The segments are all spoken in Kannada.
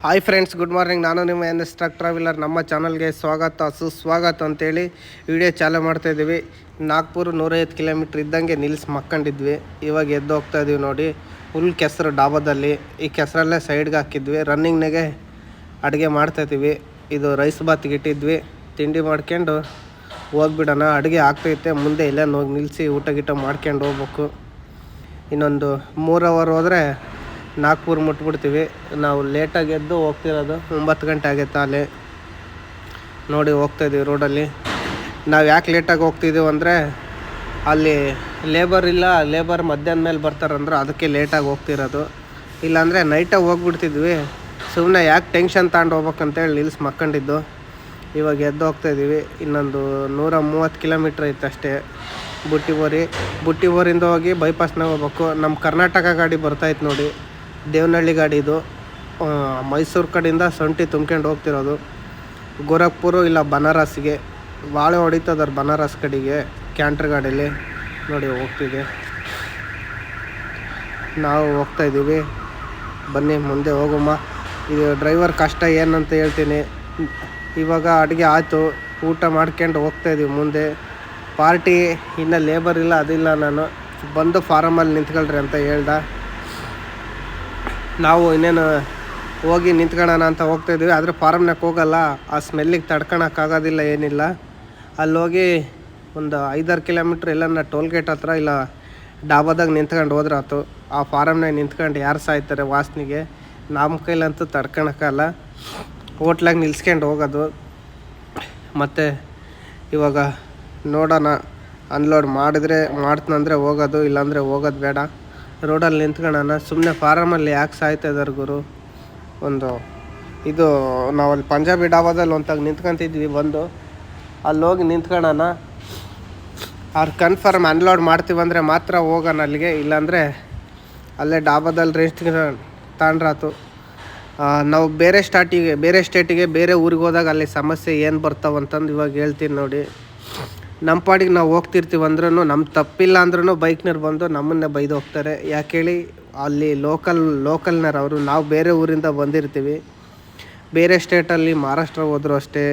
Hi friends, good morning. ನಾನು ನಿಮ್ಮ NS ಟ್ರಕ್ ಟ್ರಾವೆಲರ್. ನಮ್ಮ ಚಾನಲ್ಗೆ ಸ್ವಾಗತ ಸುಸ್ವಾಗತ ಅಂತೇಳಿ ವಿಡಿಯೋ ಚಾಲು ಮಾಡ್ತಾಯಿದ್ದೀವಿ. ನಾಗ್ಪುರ 105 ಕಿಲೋಮೀಟ್ರ್ ಇದ್ದಂಗೆ ನಿಲ್ಲಿಸಿ ಮಕ್ಕೊಂಡಿದ್ವಿ. ಇವಾಗ ಎದ್ದು ಹೋಗ್ತಾ ಇದ್ದೀವಿ ನೋಡಿ. ಫುಲ್ ಕೆಸರು ಡಾಬಾದಲ್ಲಿ. ಈ ಕೆಸರಲ್ಲೇ ಸೈಡ್ಗೆ ಹಾಕಿದ್ವಿ. ರನ್ನಿಂಗ್ನಾಗೆ ಅಡುಗೆ ಮಾಡ್ತಾಯಿದ್ದೀವಿ. ಇದು ರೈಸ್ ಬಾತ್ಗೆ ಇಟ್ಟಿದ್ವಿ. ತಿಂಡಿ ಮಾಡ್ಕೊಂಡು ಹೋಗ್ಬಿಡೋಣ. ಅಡುಗೆ ಆಗ್ತೈತೆ. ಮುಂದೆ ಇಲ್ಲೇನು ಹೋಗಿ ನಿಲ್ಲಿಸಿ ಊಟ ಗೀಟ ಮಾಡ್ಕೊಂಡು ಹೋಗ್ಬೇಕು. ಇನ್ನೊಂದು 3 ಅವರ್ ಹೋದರೆ ನಾಗ್ಪುರ ಮುಟ್ಬಿಡ್ತೀವಿ. ನಾವು ಲೇಟಾಗಿ ಎದ್ದು ಹೋಗ್ತಿರೋದು. 9 ಗಂಟೆ ಆಗೈತೆ ಅಲ್ಲಿ ನೋಡಿ. ಹೋಗ್ತಾಯಿದ್ದೀವಿ ರೋಡಲ್ಲಿ. ನಾವು ಯಾಕೆ ಲೇಟಾಗಿ ಹೋಗ್ತಿದ್ದೀವಿ ಅಂದರೆ ಅಲ್ಲಿ ಲೇಬರ್ ಇಲ್ಲ. ಲೇಬರ್ ಮಧ್ಯಾಹ್ನ ಮೇಲೆ ಬರ್ತಾರಂದ್ರೆ ಅದಕ್ಕೆ ಲೇಟಾಗಿ ಹೋಗ್ತಿರೋದು. ಇಲ್ಲಾಂದರೆ ನೈಟಾಗಿ ಹೋಗ್ಬಿಡ್ತಿದ್ವಿ. ಸುಮ್ಮನೆ ಯಾಕೆ ಟೆನ್ಷನ್ ತಗೊಂಡು ಹೋಗ್ಬೇಕಂತೇಳಿ ನಿಲ್ಸಿ ಮಕ್ಕೊಂಡಿದ್ದು. ಇವಾಗ ಎದ್ದು ಹೋಗ್ತಾಯಿದ್ದೀವಿ. ಇನ್ನೊಂದು 130 ಕಿಲೋಮೀಟ್ರ್ ಐತೆ ಅಷ್ಟೇ. ಬುಟ್ಟಿಬೋರಿಂದ ಹೋಗಿ ಬೈಪಾಸ್ನಾಗ ಹೋಗ್ಬೇಕು. ನಮ್ಮ ಕರ್ನಾಟಕ ಗಾಡಿ ಬರ್ತಾಯಿತ್ತು ನೋಡಿ. ದೇವನಹಳ್ಳಿ ಗಾಡಿ ಇದು. ಮೈಸೂರು ಕಡೆಯಿಂದ ಸೊಂಟಿ ತುಂಬ್ಕೊಂಡು ಹೋಗ್ತಿರೋದು. ಗೋರಖ್ಪುರ ಇಲ್ಲ ಬನಾರಸ್ಗೆ ಭಾಳ ಹೊಡಿತದಾರೆ. ಬನಾರಸ್ ಕಡೆಗೆ ಕ್ಯಾಂಟ್ರ್ ಗಾಡೀಲಿ ನೋಡಿ ಹೋಗ್ತಿದೆ. ನಾವು ಹೋಗ್ತಾಯಿದ್ದೀವಿ. ಬನ್ನಿ ಮುಂದೆ ಹೋಗಮ್ಮ. ಇದು ಡ್ರೈವರ್ ಕಷ್ಟ ಏನಂತ ಹೇಳ್ತೀನಿ. ಇವಾಗ ಅಡುಗೆ ಆಯಿತು. ಊಟ ಮಾಡ್ಕೊಂಡು ಹೋಗ್ತಾಯಿದ್ದೀವಿ ಮುಂದೆ. ಪಾರ್ಟಿ ಇನ್ನೂ ಲೇಬರ್ ಇಲ್ಲ, ಅದಿಲ್ಲ. ನಾನು ಬಂದು ಫಾರಮಲ್ಲಿ ನಿಂತ್ಕೊಳ್ರಿ ಅಂತ ಹೇಳ್ದೆ. ನಾವು ಇನ್ನೇನು ಹೋಗಿ ನಿಂತ್ಕೊಳ್ಳೋಣ ಅಂತ ಹೋಗ್ತಾಯಿದ್ದೀವಿ. ಆದರೆ ಫಾರಮ್ನಾಗ ಹೋಗಲ್ಲ. ಆ ಸ್ಮೆಲ್ಲಿಗೆ ತಡ್ಕೊಳಕ್ಕಾಗೋದಿಲ್ಲ, ಏನಿಲ್ಲ. ಅಲ್ಲೋಗಿ ಒಂದು 5-6 ಕಿಲೋಮೀಟ್ರ್ ಎಲ್ಲ ಟೋಲ್ಗೇಟ್ ಹತ್ರ ಇಲ್ಲ ಡಾಬಾದಾಗ ನಿಂತ್ಕೊಂಡು ಹೋದ್ರೆ ಆಯ್ತು. ಆ ಫಾರಮ್ನಾಗ ನಿಂತ್ಕೊಂಡು ಯಾರು ಸಾಯ್ತಾರೆ ವಾಸನೆಗೆ. ನಮ್ಮ ಕೈಲಂತೂ ತಡ್ಕೊಳಕ್ಕಲ್ಲ. ಹೋಟ್ಲಾಗ ನಿಲ್ಸ್ಕೊಂಡು ಹೋಗೋದು. ಮತ್ತು ಇವಾಗ ನೋಡೋಣ. ಅನ್ಲೋಡ್ ಮಾಡಿದ್ರೆ ಮಾಡ್ತನಂದರೆ ಹೋಗೋದು, ಇಲ್ಲಾಂದರೆ ಹೋಗೋದು ಬೇಡ. ರೋಡಲ್ಲಿ ನಿಂತ್ಕೊಳ್ಳೋಣ. ಸುಮ್ಮನೆ ಫಾರಮಲ್ಲಿ ಯಾಕೆ ಸಾಯ್ತಾಯಿದ್ದಾರೆ ಗುರು. ಇದು ನಾವಲ್ಲಿ ಪಂಜಾಬಿ ಡಾಬಾದಲ್ಲಿ ಒಂತಾಗ ನಿಂತ್ಕೊಂತಿದ್ವಿ. ಬಂದು ಅಲ್ಲಿ ಹೋಗಿ ನಿಂತ್ಕೊಳ್ಳೋಣ. ಅವ್ರು ಕನ್ಫರ್ಮ್ ಅನ್ಲೋಡ್ ಮಾಡ್ತೀವಂದರೆ ಮಾತ್ರ ಹೋಗೋಣ ಅಲ್ಲಿಗೆ. ಇಲ್ಲಾಂದರೆ ಅಲ್ಲೇ ಡಾಬಾದಲ್ಲಿ ರೆಸ್ಟ್ ತಗೊಂಡ್ರಾತು. ನಾವು ಬೇರೆ ಸ್ಟೇಟಿಗೆ ಬೇರೆ ಊರಿಗೆ ಹೋದಾಗ ಅಲ್ಲಿ ಸಮಸ್ಯೆ ಏನು ಬರ್ತಾವಂತಂದು ಇವಾಗ ಹೇಳ್ತೀನಿ ನೋಡಿ. ನಮ್ಮ ಪಾಡಿಗೆ ನಾವು ಹೋಗ್ತಿರ್ತೀವಿ ಅಂದ್ರೂ ನಮ್ಮ ತಪ್ಪಿಲ್ಲ ಅಂದ್ರೂ ಬೈಕ್ನವ್ರು ಬಂದು ನಮ್ಮನ್ನೇ ಬೈದು ಹೋಗ್ತಾರೆ. ಯಾಕೆ ಹೇಳಿ, ಅಲ್ಲಿ ಲೋಕಲ್ನವ್ರು ಅವರು. ನಾವು ಬೇರೆ ಊರಿಂದ ಬಂದಿರ್ತೀವಿ. ಬೇರೆ ಸ್ಟೇಟಲ್ಲಿ ಮಹಾರಾಷ್ಟ್ರ ಹೋದರೂ ಅಷ್ಟೇ,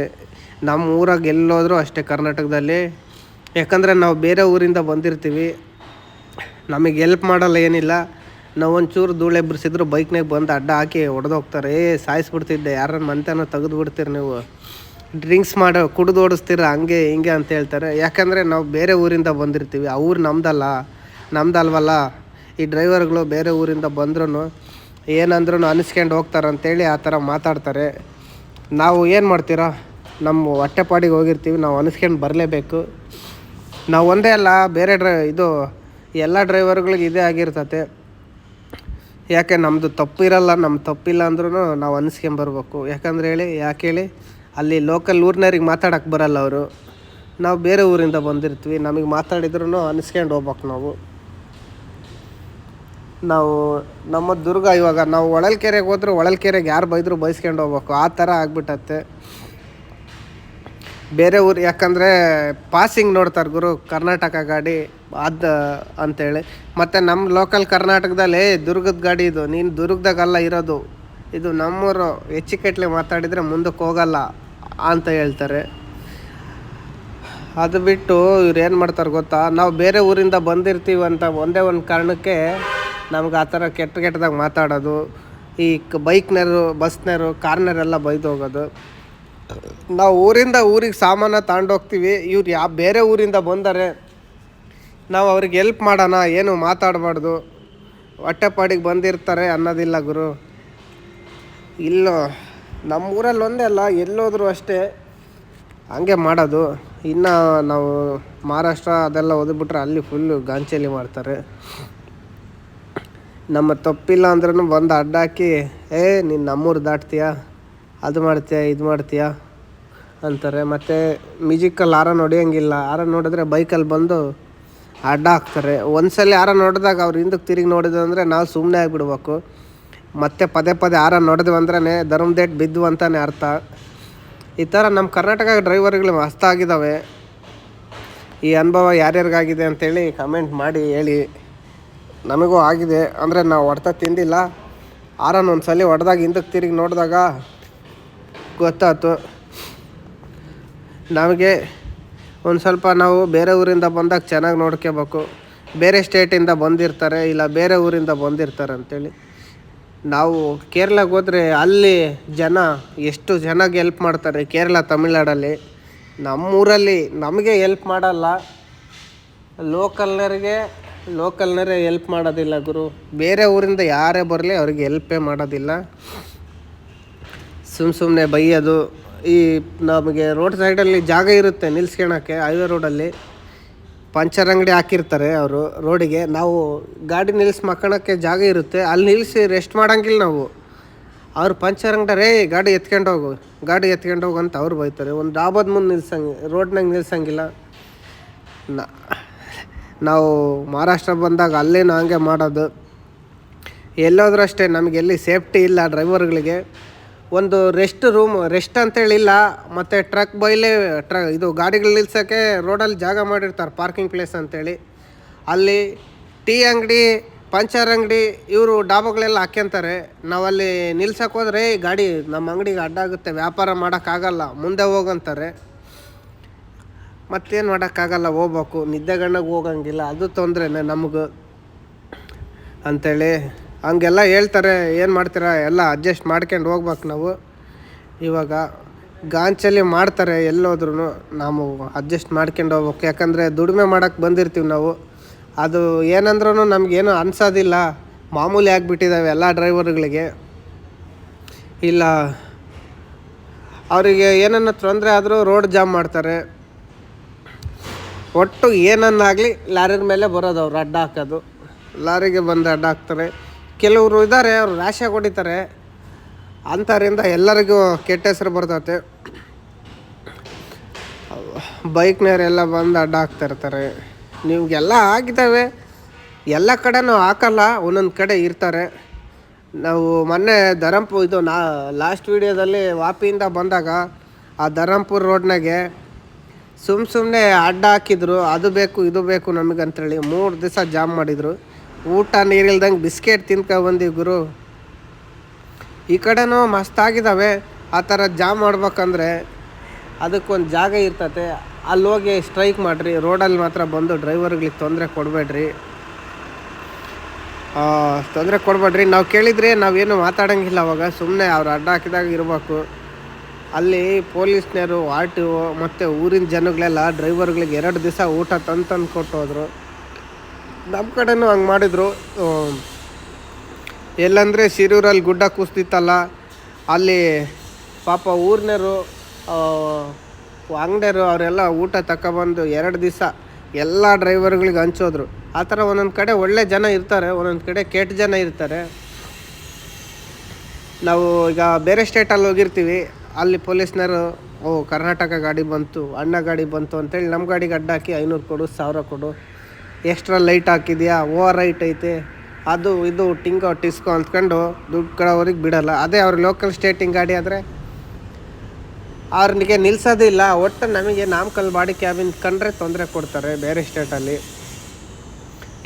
ನಮ್ಮ ಊರಾಗ ಎಲ್ಲೋದ್ರೂ ಅಷ್ಟೇ ಕರ್ನಾಟಕದಲ್ಲಿ. ಯಾಕಂದರೆ ನಾವು ಬೇರೆ ಊರಿಂದ ಬಂದಿರ್ತೀವಿ. ನಮಗೆ ಹೆಲ್ಪ್ ಮಾಡಲ್ಲ, ಏನಿಲ್ಲ. ನಾವು ಒಂಚೂರು ಧೂಳು ಎಬ್ಬರಿಸಿದ್ರು ಬೈಕ್ನಾಗ ಬಂದು ಅಡ್ಡ ಹಾಕಿ ಹೊಡೆದೋಗ್ತಾರೆ. ಸಾಯಿಸ್ಬಿಡ್ತಿದ್ದೆ, ಯಾರನ್ನ ಮಂತನ ತೆಗೆದುಬಿಡ್ತೀರಿ ನೀವು, ಡ್ರಿಂಕ್ಸ್ ಕುಡಿದು ಓಡಿಸ್ತೀರ, ಹಂಗೆ ಹಿಂಗೆ ಅಂತ ಹೇಳ್ತಾರೆ. ಯಾಕಂದರೆ ನಾವು ಬೇರೆ ಊರಿಂದ ಬಂದಿರ್ತೀವಿ. ಆ ಊರು ನಮ್ದಲ್ವಲ್ಲ. ಈ ಡ್ರೈವರ್ಗಳು ಬೇರೆ ಊರಿಂದ ಬಂದ್ರೂ ಏನಂದ್ರೂ ಅನಿಸ್ಕೊಂಡು ಹೋಗ್ತಾರಂತೇಳಿ ಆ ಥರ ಮಾತಾಡ್ತಾರೆ. ನಾವು ಏನು ಮಾಡ್ತೀರಾ, ನಮ್ಮ ಹೊಟ್ಟೆಪಾಡಿಗೆ ಹೋಗಿರ್ತೀವಿ. ನಾವು ಅನಿಸ್ಕೊಂಡು ಬರಲೇಬೇಕು. ನಾವು ಒಂದೇ ಅಲ್ಲ, ಬೇರೆ ಎಲ್ಲ ಡ್ರೈವರ್ಗಳಿಗೆ ಇದೇ ಆಗಿರ್ತತೆ. ಯಾಕೆ ನಮ್ಮದು ತಪ್ಪಿರಲ್ಲ. ನಮ್ಮ ತಪ್ಪಿಲ್ಲ ಅಂದ್ರೂ ನಾವು ಅನಿಸ್ಕೊಂಬರ್ಬೇಕು. ಯಾಕೆ ಹೇಳಿ, ಅಲ್ಲಿ ಲೋಕಲ್ ಊರಿನವ್ರಿಗೆ ಮಾತಾಡೋಕ್ಕೆ ಬರಲ್ಲ ಅವರು. ನಾವು ಬೇರೆ ಊರಿಂದ ಬಂದಿರ್ತೀವಿ. ನಮಗೆ ಮಾತಾಡಿದ್ರೂ ಅನಿಸ್ಕೊಂಡು ಹೋಗ್ಬೇಕು. ನಾವು ನಮ್ಮ ದುರ್ಗ ಇವಾಗ ನಾವು ಹೊಳಲ್ಕೆರೆಗೆ ಹೋದ್ರೆ ಹೊಳಲ್ಕೆರೆಗೆ ಯಾರು ಬೈದರೂ ಬೈಸ್ಕೊಂಡು ಹೋಗ್ಬೇಕು. ಆ ಥರ ಆಗ್ಬಿಟ್ಟತ್ತೆ ಬೇರೆ ಊರು. ಯಾಕಂದರೆ ಪಾಸಿಂಗ್ ನೋಡ್ತಾರೆ ಗುರು, ಕರ್ನಾಟಕ ಗಾಡಿ ಅದು ಅಂಥೇಳಿ. ಮತ್ತು ನಮ್ಮ ಲೋಕಲ್ ಕರ್ನಾಟಕದಲ್ಲಿ ದುರ್ಗದ ಗಾಡಿ ಇದು. ನೀನು ದುರ್ಗದಾಗಲ್ಲ ಇರೋದು, ಇದು ನಮ್ಮೂರು. ಹೆಚ್ಚಿಕಟ್ಲೆ ಮಾತಾಡಿದರೆ ಮುಂದಕ್ಕೆ ಹೋಗಲ್ಲ ಅಂತ ಹೇಳ್ತಾರೆ. ಅದು ಬಿಟ್ಟು ಇವ್ರು ಏನು ಮಾಡ್ತಾರೆ ಗೊತ್ತಾ, ನಾವು ಬೇರೆ ಊರಿಂದ ಬಂದಿರ್ತೀವಿ ಅಂತ ಒಂದೇ ಒಂದು ಕಾರಣಕ್ಕೆ ನಮ್ಗೆ ಆ ಥರ ಕೆಟ್ಟದಾಗ ಮಾತಾಡೋದು. ಈ ಬೈಕ್ನವರು, ಬಸ್ನವರು, ಕಾರ್ನವರೆಲ್ಲ ಬೈದು ಹೋಗೋದು. ನಾವು ಊರಿಂದ ಊರಿಗೆ ಸಾಮಾನು ತಗೊಂಡೋಗ್ತೀವಿ. ಇವ್ರು ಬೇರೆ ಊರಿಂದ ಬಂದರೆ ನಾವು ಅವ್ರಿಗೆ ಹೆಲ್ಪ್ ಮಾಡೋಣ, ಏನು ಮಾತಾಡಬಾರ್ದು. ಹೊಟ್ಟೆಪಾಡಿಗೆ ಬಂದಿರ್ತಾರೆ ಅನ್ನೋದಿಲ್ಲ ಗುರು. ಇಲ್ಲೋ ನಮ್ಮೂರಲ್ಲಿ ಒಂದೇ ಅಲ್ಲ, ಎಲ್ಲೋದ್ರೂ ಅಷ್ಟೇ ಹಂಗೆ ಮಾಡೋದು. ಇನ್ನು ನಾವು ಮಹಾರಾಷ್ಟ್ರ ಅದೆಲ್ಲ ಓದ್ಬಿಟ್ರೆ ಅಲ್ಲಿ ಫುಲ್ಲು ಗಾಂಚಲಿ ಮಾಡ್ತಾರೆ. ನಮ್ಮ ತಪ್ಪಿಲ್ಲ ಅಂದ್ರೂ ಬಂದು ಅಡ್ಡ ಹಾಕಿ, ನೀನು ನಮ್ಮೂರು ದಾಟ್ತೀಯಾ, ಅದು ಮಾಡ್ತೀಯಾ, ಇದು ಮಾಡ್ತೀಯಾ ಅಂತಾರೆ. ಮತ್ತು ಮ್ಯೂಸಿಕಲ್ಲಿ ಹಾರನ್ ಹೊಡಿಯೋಂಗಿಲ್ಲ. ಹಾರನ್ ನೋಡಿದ್ರೆ ಬೈಕಲ್ಲಿ ಬಂದು ಅಡ್ಡ ಹಾಕ್ತಾರೆ. ಒಂದ್ಸಲ ಹಾರನ್ ನೋಡಿದಾಗ ಅವ್ರು ಹಿಂದಕ್ಕೆ ತಿರುಗಿ ನೋಡಿದಂದರೆ ನಾವು ಸುಮ್ಮನೆ ಆಗಿಬಿಡ್ಬೇಕು. ಮತ್ತು ಪದೇ ಹಾರನ್ ನೋಡಿದ್ವಿ ಅಂದ್ರೆ ಧರ್ಮದೇಟ್ ಬಿದ್ದು ಅಂತಲೇ ಅರ್ಥ. ಈ ಥರ ನಮ್ಮ ಕರ್ನಾಟಕ ಡ್ರೈವರ್ಗಳು ಮಸ್ತ್ ಆಗಿದ್ದಾವೆ. ಈ ಅನುಭವ ಯಾರ್ಯಾರಿಗಾಗಿದೆ ಅಂಥೇಳಿ ಕಮೆಂಟ್ ಮಾಡಿ ಹೇಳಿ. ನಮಗೂ ಆಗಿದೆ. ಅಂದರೆ ನಾವು ಹೊಡ್ತ ತಿಂದಿಲ್ಲ, ಆರನ್ ಒಂದು ಸಲ ಹೊಡೆದಾಗ ಹಿಂದಕ್ಕೆ ತಿರುಗಿ ನೋಡಿದಾಗ ಗೊತ್ತಾಯ್ತು ನಮಗೆ. ಒಂದು ಸ್ವಲ್ಪ ನಾವು ಬೇರೆ ಊರಿಂದ ಬಂದಾಗ ಚೆನ್ನಾಗಿ ನೋಡ್ಕೋಬೇಕು. ಬೇರೆ ಸ್ಟೇಟಿಂದ ಬಂದಿರ್ತಾರೆ ಇಲ್ಲ ಬೇರೆ ಊರಿಂದ ಬಂದಿರ್ತಾರೆ ಅಂಥೇಳಿ. ನಾವು ಕೇರಳಕ್ಕೆ ಹೋದರೆ ಅಲ್ಲಿ ಜನ ಎಷ್ಟು ಚೆನ್ನಾಗಿ ಹೆಲ್ಪ್ ಮಾಡ್ತಾರೆ. ಕೇರಳ ತಮಿಳ್ನಾಡಲ್ಲಿ ನಮ್ಮೂರಲ್ಲಿ ನಮಗೆ ಹೆಲ್ಪ್ ಮಾಡಲ್ಲ, ಲೋಕಲ್ನರೇ ಹೆಲ್ಪ್ ಮಾಡೋದಿಲ್ಲ ಗುರು. ಬೇರೆ ಊರಿಂದ ಯಾರೇ ಬರಲಿ ಅವ್ರಿಗೆ ಹೆಲ್ಪೇ ಮಾಡೋದಿಲ್ಲ. ಸುಮ್ಮನೆ ಬೈಯೋದು. ಈ ನಮಗೆ ರೋಡ್ ಸೈಡಲ್ಲಿ ಜಾಗ ಇರುತ್ತೆ ನಿಲ್ಸ್ಕೊಳಕ್ಕೆ, ಹೈವೇ ರೋಡಲ್ಲಿ ಪಂಚರ್ ಅಂಗಡಿ ಹಾಕಿರ್ತಾರೆ ಅವರು ರೋಡಿಗೆ. ನಾವು ಗಾಡಿ ನಿಲ್ಲಿಸಿ ಮಕ್ಕಳಕ್ಕೆ ಜಾಗ ಇರುತ್ತೆ, ಅಲ್ಲಿ ನಿಲ್ಲಿಸಿ ರೆಸ್ಟ್ ಮಾಡೋಂಗಿಲ್ಲ ನಾವು. ಅವ್ರು ಪಂಚರ್ ಅಂಗಡಿ ಗಾಡಿ ಎತ್ಕೊಂಡು ಹೋಗು ಅಂತ ಅವ್ರು ಬೈತಾರೆ. ಒಂದು ಡಾಬಾದ ಮುಂದೆ ರೋಡ್ನಾಗ ನಿಲ್ಸಂಗಿಲ್ಲ. ನಾವು ಮಹಾರಾಷ್ಟ್ರ ಬಂದಾಗ ಅಲ್ಲೇನು ಹಂಗೆ ಮಾಡೋದು. ಎಲ್ಲೋದ್ರೂ ಅಷ್ಟೇ, ನಮಗೆ ಎಲ್ಲಿ ಸೇಫ್ಟಿ ಇಲ್ಲ ಡ್ರೈವರ್ಗಳಿಗೆ. ಒಂದು ರೆಸ್ಟ್ ಅಂತೇಳಿಲ್ಲ. ಮತ್ತು ಟ್ರಕ್ ಇದು ಗಾಡಿಗಳು ನಿಲ್ಸೋಕ್ಕೆ ರೋಡಲ್ಲಿ ಜಾಗ ಮಾಡಿರ್ತಾರೆ, ಪಾರ್ಕಿಂಗ್ ಪ್ಲೇಸ್ ಅಂತೇಳಿ. ಅಲ್ಲಿ ಟೀ ಅಂಗಡಿ, ಪಂಚರ್ ಅಂಗಡಿ ಇವರು ಡಾಬಾಗಳೆಲ್ಲ ಹಾಕ್ಯಂತಾರೆ. ನಾವಲ್ಲಿ ನಿಲ್ಸಕ್ಕೆ ಹೋದ್ರೆ ಗಾಡಿ ನಮ್ಮ ಅಂಗಡಿಗೆ ಅಡ್ಡಾಗುತ್ತೆ, ವ್ಯಾಪಾರ ಮಾಡೋಕ್ಕಾಗಲ್ಲ, ಮುಂದೆ ಹೋಗಂತಾರೆ. ಮತ್ತೇನು ಮಾಡೋಕ್ಕಾಗಲ್ಲ, ಹೋಗ್ಬೇಕು. ನಿದ್ದೆಗಣ್ಣಗೆ ಹೋಗಂಗಿಲ್ಲ, ಅದು ತೊಂದರೆನೇ ನಮಗೂ ಅಂಥೇಳಿ ಹಂಗೆಲ್ಲ ಹೇಳ್ತಾರೆ. ಏನು ಮಾಡ್ತೀರಾ, ಎಲ್ಲ ಅಡ್ಜಸ್ಟ್ ಮಾಡ್ಕೊಂಡು ಹೋಗ್ಬೇಕು ನಾವು. ಇವಾಗ ಗಾಂಚಲಿ ಮಾಡ್ತಾರೆ ಎಲ್ಲೋದ್ರೂ, ನಾವು ಅಡ್ಜಸ್ಟ್ ಮಾಡ್ಕೊಂಡು ಹೋಗ್ಬೇಕು. ಯಾಕಂದರೆ ದುಡಿಮೆ ಮಾಡೋಕ್ಕೆ ಬಂದಿರ್ತೀವಿ ನಾವು. ಅದು ಏನಂದ್ರೂ ನಮಗೇನು ಅನ್ಸೋದಿಲ್ಲ, ಮಾಮೂಲಿ ಆಗಿಬಿಟ್ಟಿದ್ದಾವೆ ಎಲ್ಲ ಡ್ರೈವರ್ಗಳಿಗೆ. ಇಲ್ಲ ಅವರಿಗೆ ಏನನ್ನ ತೊಂದರೆ ಆದರೂ ರೋಡ್ ಜಾಮ್ ಮಾಡ್ತಾರೆ. ಒಟ್ಟು ಏನನ್ನಾಗಲಿ ಲಾರಿಯ ಮೇಲೆ ಬರೋದು, ಅವ್ರು ಅಡ್ಡ ಹಾಕೋದು, ಲಾರಿಗೆ ಬಂದು ಅಡ್ಡ ಹಾಕ್ತಾರೆ. ಕೆಲವರು ಇದ್ದಾರೆ, ಅವರು ರ್ಯಾಶಾಗಿ ಹೊಡಿತಾರೆ. ಅಂಥವ್ರಿಂದ ಎಲ್ಲರಿಗೂ ಕೆಟ್ಟ ಹೆಸರು ಬರ್ತೈತೆ. ಬೈಕ್ನವರೆಲ್ಲ ಬಂದು ಅಡ್ಡ ಹಾಕ್ತಾಯಿರ್ತಾರೆ. ನಿಮಗೆಲ್ಲ ಆಗಿದ್ದಾವೆ, ಎಲ್ಲ ಕಡೆನೂ ಹಾಕಲ್ಲ, ಒಂದೊಂದು ಕಡೆ ಇರ್ತಾರೆ. ನಾವು ಮೊನ್ನೆ ಲಾಸ್ಟ್ ವೀಡಿಯೋದಲ್ಲಿ ವಾಪಿಯಿಂದ ಬಂದಾಗ ಆ ಧರಂಪುರ ರೋಡ್ನಾಗೆ ಸುಮ್ಮನೆ ಅಡ್ಡ ಹಾಕಿದ್ರು. ಅದು ಬೇಕು ಇದು ಬೇಕು ನಮಗಂತೇಳಿ 3 ದಿವಸ ಜಾಮ್ ಮಾಡಿದರು. ಊಟ ನೀರಿಲ್ದಂಗೆ ಬಿಸ್ಕೆಟ್ ತಿನ್ಕೊಂಡ್ಬಂದು ಗುರು. ಈ ಕಡೆನೂ ಮಸ್ತಾಗಿದ್ದಾವೆ. ಆ ಥರ ಜಾಮ್ ಮಾಡ್ಬೇಕಂದ್ರೆ ಅದಕ್ಕೊಂದು ಜಾಗ ಇರ್ತತೆ, ಅಲ್ಲಿ ಹೋಗಿ ಸ್ಟ್ರೈಕ್ ಮಾಡಿರಿ. ರೋಡಲ್ಲಿ ಮಾತ್ರ ಬಂದು ಡ್ರೈವರ್ಗಳಿಗೆ ತೊಂದರೆ ಕೊಡಬೇಡ್ರಿ. ನಾವು ಕೇಳಿದರೆ ನಾವೇನು ಮಾತಾಡೋಂಗಿಲ್ಲ. ಅವಾಗ ಸುಮ್ಮನೆ ಅವ್ರು ಅಡ್ಡ ಹಾಕಿದಾಗ ಇರಬೇಕು. ಅಲ್ಲಿ ಪೊಲೀಸ್ನವರು, RTO ಮತ್ತು ಊರಿನ ಜನಗಳೆಲ್ಲ ಡ್ರೈವರ್ಗಳಿಗೆ 2 ದಿವಸ ಊಟ ತಂದು ಕೊಟ್ಟೋದ್ರು. ನಮ್ಮ ಕಡೆನೂ ಹಂಗೆ ಮಾಡಿದರು. ಎಲ್ಲಂದರೆ ಶಿರೂರಲ್ಲಿ ಗುಡ್ಡ ಕುಸ್ತಿತ್ತಲ್ಲ, ಅಲ್ಲಿ ಪಾಪ ಊರಿನವರು, ಅಂಗಡಿಯವರು ಅವರೆಲ್ಲ ಊಟ ತಗೊಬಂದು 2 ದಿವಸ ಎಲ್ಲ ಡ್ರೈವರ್ಗಳಿಗೆ ಹಂಚೋದ್ರು. ಆ ಥರ ಒಂದೊಂದು ಕಡೆ ಒಳ್ಳೆ ಜನ ಇರ್ತಾರೆ, ಒಂದೊಂದು ಕಡೆ ಕೆಟ್ಟ ಜನ ಇರ್ತಾರೆ. ನಾವು ಈಗ ಬೇರೆ ಸ್ಟೇಟಲ್ಲಿ ಹೋಗಿರ್ತೀವಿ, ಅಲ್ಲಿ ಪೊಲೀಸ್ನವರು ಕರ್ನಾಟಕ ಗಾಡಿ ಬಂತು, ಅಣ್ಣ ಗಾಡಿ ಬಂತು ಅಂತೇಳಿ ನಮ್ಮ ಗಾಡಿಗೆ ಅಡ್ಡ ಹಾಕಿ 500 ಕೊಡು, 1000 ಕೊಡು, ಎಕ್ಸ್ಟ್ರಾ ಲೈಟ್ ಹಾಕಿದ್ಯಾ, ಓವರ್ ರೈಟ್ ಐತೆ, ಅದು ಇದು ಟಿಸ್ಕೋ ಅಂದ್ಕೊಂಡು ದುಡ್ಡು ಕೊಡೋವ್ರಿಗೆ ಬಿಡೋಲ್ಲ. ಅದೇ ಅವ್ರ ಲೋಕಲ್ ಸ್ಟೇಟಿಂಗ್ ಗಾಡಿ ಆದರೆ ಅವ್ರಿಗೆ ನಿಲ್ಸೋದಿಲ್ಲ. ಒಟ್ಟು ನಮಗೆ ನಾಮಕಲ್ ಬಾಡಿ ಕ್ಯಾಬಿನ್ ಕಂಡ್ರೆ ತೊಂದರೆ ಕೊಡ್ತಾರೆ ಬೇರೆ ಸ್ಟೇಟಲ್ಲಿ.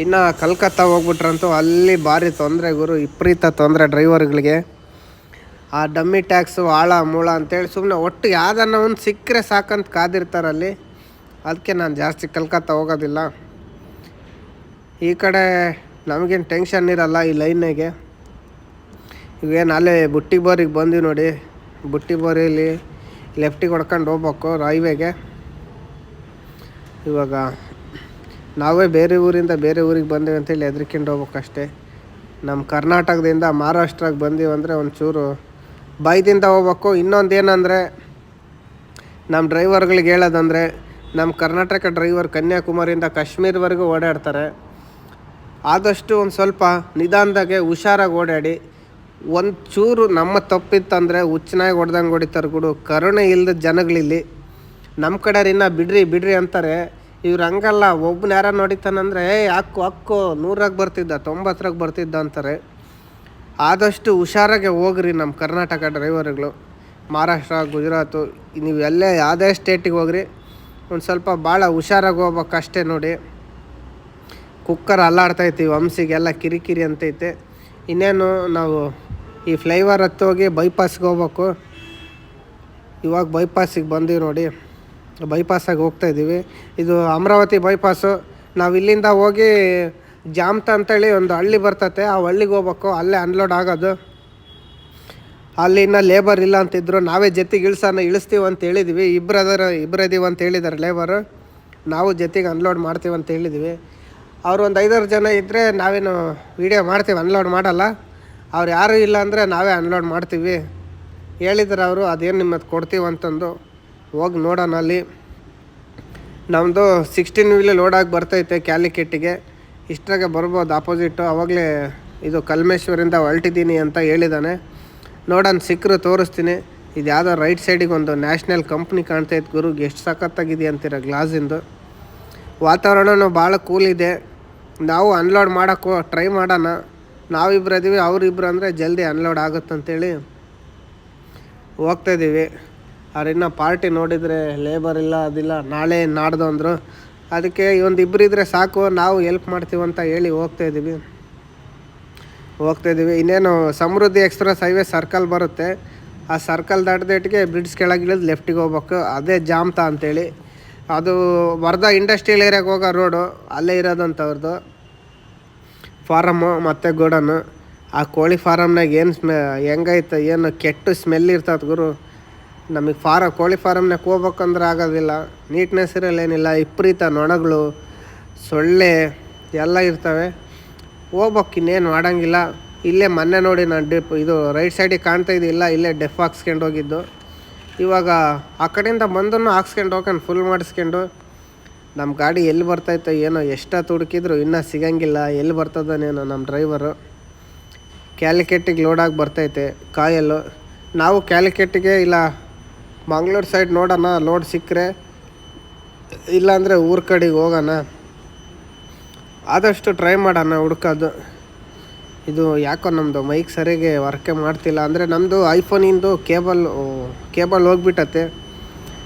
ಇನ್ನು ಕಲ್ಕತ್ತಾ ಹೋಗ್ಬಿಟ್ರಂತೂ ಅಲ್ಲಿ ಭಾರಿ ತೊಂದರೆ ಗುರು, ವಿಪರೀತ ತೊಂದರೆ ಡ್ರೈವರ್ಗಳಿಗೆ. ಆ ಡಮ್ಮಿ ಟ್ಯಾಕ್ಸು ಆಳ ಮೂಳ ಅಂತೇಳಿ ಸುಮ್ಮನೆ ಒಟ್ಟು ಯಾವುದನ್ನ ಒಂದು ಸಿಕ್ಕರೆ ಸಾಕಂತ ಕಾದಿರ್ತಾರಲ್ಲಿ. ಅದಕ್ಕೆ ನಾನು ಜಾಸ್ತಿ ಕಲ್ಕತ್ತಾ ಹೋಗೋದಿಲ್ಲ. ಈ ಕಡೆ ನಮಗೇನು ಟೆನ್ಷನ್ ಇರಲ್ಲ ಈ ಲೈನಿಗೆ. ಇವೇನು ಅಲ್ಲೇ ಬುಟ್ಟಿಬೋರಿಗೆ ಬಂದ್ವಿ ನೋಡಿ, ಬುಟ್ಟಿಬೋರಿಲಿ ಲೆಫ್ಟಿಗೆ ಹೊಡ್ಕೊಂಡು ಹೋಗ್ಬೇಕು ಹೈವೇಗೆ. ಇವಾಗ ನಾವೇ ಬೇರೆ ಊರಿಂದ ಬೇರೆ ಊರಿಗೆ ಬಂದೀವಿ ಅಂತೇಳಿ ಹೆದರ್ಕೊಂಡು ಹೋಗ್ಬೇಕಷ್ಟೇ. ನಮ್ಮ ಕರ್ನಾಟಕದಿಂದ ಮಹಾರಾಷ್ಟ್ರಕ್ಕೆ ಬಂದೀವಿ ಅಂದರೆ ಒಂಚೂರು ಭಯದಿಂದ ಹೋಗ್ಬೇಕು. ಇನ್ನೊಂದು ಏನಂದರೆ ನಮ್ಮ ಡ್ರೈವರ್ಗಳಿಗೆ ಹೇಳೋದಂದರೆ, ನಮ್ಮ ಕರ್ನಾಟಕ ಡ್ರೈವರ್ ಕನ್ಯಾಕುಮಾರಿಯಿಂದ ಕಾಶ್ಮೀರವರೆಗೂ ಓಡಾಡ್ತಾರೆ. ಆದಷ್ಟು ಒಂದು ಸ್ವಲ್ಪ ನಿಧಾನದಾಗೆ ಹುಷಾರಾಗಿ ಓಡಾಡಿ. ಒಂದು ಚೂರು ನಮ್ಮ ತಪ್ಪಿತ್ತಂದರೆ ಹುಚ್ಚನಾಗಿ ಹೊಡ್ದಂಗೆ ಹೊಡಿತಾರೆ ಗುಡು. ಕರುಣೆ ಇಲ್ಲದ ಜನಗಳಿಲ್ಲಿ. ನಮ್ಮ ಕಡೆಯವ್ರು ಬಿಡ್ರಿ ಅಂತಾರೆ. ಇವ್ರು ಹಂಗಲ್ಲ, ಒಬ್ಬನ ಯಾರು ನೋಡಿತಾನಂದರೆ ಹಕ್ಕು 100ರಾಗ ಬರ್ತಿದ್ದ, 90ರಾಗ ಬರ್ತಿದ್ದ ಅಂತಾರೆ. ಆದಷ್ಟು ಹುಷಾರಾಗೆ ಹೋಗ್ರಿ ನಮ್ಮ ಕರ್ನಾಟಕ ಡ್ರೈವರ್ಗಳು. ಮಹಾರಾಷ್ಟ್ರ, ಗುಜರಾತು, ನೀವು ಯಾವುದೇ ಸ್ಟೇಟಿಗೆ ಹೋಗ್ರಿ ಒಂದು ಸ್ವಲ್ಪ ಭಾಳ ಹುಷಾರಾಗಿ ಹೋಗ್ಬೇಕಷ್ಟೇ ನೋಡಿ. ಕುಕ್ಕರ್ ಅಲ್ಲಾಡ್ತೈತಿ, ವಂಸಿಗೆಲ್ಲ ಕಿರಿಕಿರಿ ಅಂತೈತೆ. ಇನ್ನೇನು ನಾವು ಈ ಫ್ಲೈಓವರ್ ಹತ್ತೋಗಿ ಬೈಪಾಸ್ಗೆ ಹೋಗ್ಬೇಕು. ಇವಾಗ ಬೈಪಾಸಿಗೆ ಬಂದೀವಿ ನೋಡಿ, ಬೈಪಾಸಾಗಿ ಹೋಗ್ತಾಯಿದ್ದೀವಿ. ಇದು ಅಮರಾವತಿ ಬೈಪಾಸು. ನಾವು ಇಲ್ಲಿಂದ ಹೋಗಿ ಜಾಮ್ತ ಅಂತೇಳಿ ಒಂದು ಹಳ್ಳಿ ಬರ್ತತೆ, ಆ ಹಳ್ಳಿಗೆ ಹೋಗ್ಬೇಕು. ಅಲ್ಲೇ ಅನ್ಲೋಡ್ ಆಗೋದು. ಅಲ್ಲಿ ಇನ್ನೂ ಲೇಬರ್ ಇಲ್ಲ ಅಂತಿದ್ರು. ನಾವೇ ಜೊತೆಗೆ ಇಳಿಸ್ತೀವಿ ಅಂತ ಹೇಳಿದ್ವಿ. ಇಬ್ಬರದೀವಿ ಅಂತ ಹೇಳಿದ್ದಾರೆ ಲೇಬರು. ನಾವು ಜೊತೆಗೆ ಅನ್ಲೋಡ್ ಮಾಡ್ತೀವಿ ಅಂತ ಹೇಳಿದ್ವಿ. ಅವರು ಒಂದು 5-6 ಜನ ಇದ್ದರೆ ನಾವೇನು ವೀಡಿಯೋ ಮಾಡ್ತೀವಿ, ಅನ್ಲೋಡ್ ಮಾಡಲ್ಲ. ಅವ್ರು ಯಾರೂ ಇಲ್ಲ ಅಂದರೆ ನಾವೇ ಅನ್ಲೋಡ್ ಮಾಡ್ತೀವಿ ಹೇಳಿದ್ರು ಅವರು. ಅದೇನು ನಿಮ್ಮದು ಕೊಡ್ತೀವಿ ಅಂತಂದು. ಹೋಗಿ ನೋಡೋಣ. ಅಲ್ಲಿ ನಮ್ಮದು 16 ವೀಲ್ ಲೋಡಾಗಿ ಬರ್ತೈತೆ ಕ್ಯಾಲಿಕೆಟ್ಟಿಗೆ. ಇಷ್ಟ್ರಾಗೆ ಬರ್ಬೋದು ಆಪೋಸಿಟ್ಟು. ಆವಾಗಲೇ ಇದು ಕಲ್ಮೇಶ್ವರಿಂದ ಹೊರಟಿದ್ದೀನಿ ಅಂತ ಹೇಳಿದ್ದಾನೆ. ನೋಡೋಣ, ಸಿಕ್ಕರು ತೋರಿಸ್ತೀನಿ. ಇದು ಯಾವುದೋ ರೈಟ್ ಸೈಡಿಗೆ ಒಂದು ನ್ಯಾಷನಲ್ ಕಂಪ್ನಿ ಕಾಣ್ತೈತೆ ಗುರು. ಎಷ್ಟು ಸಖತ್ತಾಗಿದೆ ಅಂತೀರ ಗ್ಲಾಸಿಂದು. ವಾತಾವರಣನೂ ಭಾಳ ಕೂಲ್ ಇದೆ. ನಾವು ಅನ್ಲೋಡ್ ಮಾಡೋಕ್ಕೂ ಟ್ರೈ ಮಾಡೋಣ. ನಾವಿಬ್ಬರು ಇದೀವಿ, ಅವರಿಬ್ಬರು ಅಂದರೆ ಜಲ್ದಿ ಅನ್ಲೋಡ್ ಆಗುತ್ತಂತೇಳಿ ಹೋಗ್ತಾಯಿದ್ದೀವಿ. ಅವ್ರಿನ್ನೂ ಪಾರ್ಟಿ ನೋಡಿದರೆ ಲೇಬರ್ ಇಲ್ಲ, ಅದಿಲ್ಲ, ನಾಳೆ ನಾಡ್ದು ಅಂದರು. ಅದಕ್ಕೆ ಒಂದು ಇಬ್ಬರು ಇದ್ದರೆ ಸಾಕು, ನಾವು ಹೆಲ್ಪ್ ಮಾಡ್ತೀವಂತ ಹೇಳಿ ಹೋಗ್ತಾಯಿದ್ದೀವಿ. ಇನ್ನೇನು ಸಮೃದ್ಧಿ ಎಕ್ಸ್ಪ್ರೆಸ್ ಹೈವೇ ಸರ್ಕಲ್ ಬರುತ್ತೆ. ಆ ಸರ್ಕಲ್ ದಾಟ್ದೇಟಿಗೆ ಬ್ರಿಡ್ಜ್ ಕೆಳಗೆ ಇಳಿದು ಲೆಫ್ಟಿಗೆ ಹೋಗ್ಬೇಕು. ಅದೇ ಜಾಮ್ತ ಅಂತೇಳಿ. ಅದು ವರ್ಧಾ ಇಂಡಸ್ಟ್ರಿಯಲ್ ಏರಿಯಾಗೆ ಹೋಗೋ ರೋಡು. ಅಲ್ಲೇ ಇರೋದಂಥವ್ರದ್ದು ಫಾರಮ್ಮು ಮತ್ತು ಗೋಡನು. ಆ ಕೋಳಿ ಫಾರಮ್ನಾಗ ಹೆಂಗೈತೆ ಏನು ಕೆಟ್ಟ ಸ್ಮೆಲ್ ಇರ್ತದೆ ಗುರು. ನಮಗೆ ಕೋಳಿ ಫಾರಮ್ನಾಗ ಹೋಗ್ಬೇಕಂದ್ರೆ ಆಗೋದಿಲ್ಲ. ನೀಟ್ನೆಸ್ ಇರಲ್ಲ, ಏನಿಲ್ಲ. ವಿಪರೀತ ನೊಣಗಳು, ಸೊಳ್ಳೆ ಎಲ್ಲ ಇರ್ತವೆ. ಹೋಗ್ಬೇಕು, ಇನ್ನೇನು ಮಾಡೋಂಗಿಲ್ಲ. ಇಲ್ಲೇ ಮೊನ್ನೆ ನೋಡಿ ನಾನು ಇದು ರೈಟ್ ಸೈಡಿಗೆ ಕಾಣ್ತಾ ಇದ್ದಿಲ್ಲ, ಇಲ್ಲೇ ಡೆಫ್ ಹಾಕ್ಸ್ಕೊಂಡು ಹೋಗಿದ್ದು. ಇವಾಗ ಆ ಕಡೆಯಿಂದ ಬಂದು ಹಾಕ್ಸ್ಕೊಂಡು ಹೋಗ್ಕೊಂಡು ಫುಲ್ ಮಾಡಿಸ್ಕೊಂಡು. ನಮ್ಮ ಗಾಡಿ ಎಲ್ಲಿ ಬರ್ತೈತೆ ಏನೋ, ಎಷ್ಟೊತ್ತು ಹುಡುಕಿದ್ರು ಇನ್ನೂ ಸಿಗಂಗಿಲ್ಲ. ಎಲ್ಲಿ ಬರ್ತದನೇನೋ ನಮ್ಮ ಡ್ರೈವರು. ಕ್ಯಾಲಿಕೆಟ್ಟಿಗೆ ಲೋಡಾಗಿ ಬರ್ತೈತೆ ಕಾಯಲ್ಲು. ನಾವು ಕ್ಯಾಲಿಕೆಟ್ಟಿಗೆ ಇಲ್ಲ ಮಂಗ್ಳೂರು ಸೈಡ್ ನೋಡೋಣ, ಲೋಡ್ ಸಿಕ್ಕರೆ. ಇಲ್ಲಾಂದರೆ ಊರ ಕಡೆಗೆ ಹೋಗೋಣ. ಆದಷ್ಟು ಟ್ರೈ ಮಾಡೋಣ ಹುಡ್ಕೋದು. ಇದು ಯಾಕೋ ನಮ್ಮದು ಮೈಕ್ ಸರಿಯಾಗಿ ವರ್ಕೆ ಮಾಡ್ತಿಲ್ಲ. ಅಂದರೆ ನಮ್ಮದು ಐಫೋನಿಂದು ಕೇಬಲ್ ಹೋಗ್ಬಿಟ್ಟತ್ತೆ.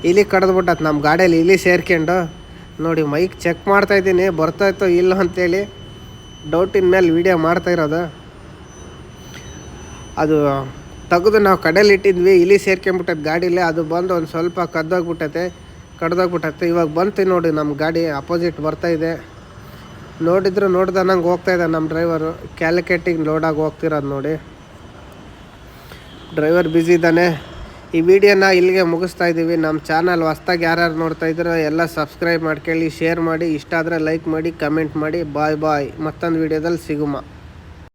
ಇಲಿ ಕಡ್ದುಬಿಟ್ಟತ್ತೆ ನಮ್ಮ ಗಾಡಿಯಲ್ಲಿ. ಇಲಿ ಸೇರ್ಕೊಂಡು ನೋಡಿ ಮೈಕ್ ಚೆಕ್ ಮಾಡ್ತಾಯಿದ್ದೀನಿ, ಬರ್ತಾಯಿತ್ತೋ ಇಲ್ಲ ಅಂತೇಳಿ ಡೌಟಿನ ಮೇಲೆ ವೀಡಿಯೋ ಮಾಡ್ತಾಯಿರೋದು. ಅದು ತೆಗೆದು ನಾವು ಕಡೆಯಲ್ಲಿ ಇಟ್ಟಿದ್ವಿ, ಇಲಿ ಸೇರ್ಕೊಂಬಿಟ್ಟೈತೆ ಗಾಡೀಲಿ. ಅದು ಬಂದು ಒಂದು ಸ್ವಲ್ಪ ಕಡ್ದೋಗ್ಬಿಟ್ಟೈತೆ. ಇವಾಗ ಬಂತು ನೋಡಿ ನಮ್ಮ ಗಾಡಿ ಅಪೋಸಿಟ್ ಬರ್ತಾಯಿದೆ. ನೋಡ್ದಂಗೆ ಹೋಗ್ತಾಯಿದ್ದ ನಮ್ಮ ಡ್ರೈವರು. ಕ್ಯಾಲಿಕೆಟ್ಟಿಗೆ ಲೋಡಾಗಿ ಹೋಗ್ತಿರೋದು ನೋಡಿ. ಡ್ರೈವರ್ ಬ್ಯುಸಿ ಇದ್ದಾನೆ. ಈ ವಿಡಿಯೋನ ಇಲ್ಲಿಗೆ ಮುಗಿಸ್ತಾ ಇದ್ದೀವಿ. ನಮ್ಮ ಚಾನಲ್ ಹೊಸ್ದಾಗಿ ಯಾರ್ಯಾರು ನೋಡ್ತಾ ಇದ್ದೀರೋ ಎಲ್ಲ ಸಬ್ಸ್ಕ್ರೈಬ್ ಮಾಡ್ಕೊಳ್ಳಿ, ಶೇರ್ ಮಾಡಿ, ಇಷ್ಟ ಆದರೆ ಲೈಕ್ ಮಾಡಿ, ಕಮೆಂಟ್ ಮಾಡಿ. ಬಾಯ್. ಮತ್ತೊಂದು ವಿಡಿಯೋದಲ್ಲಿ ಸಿಗುಮ.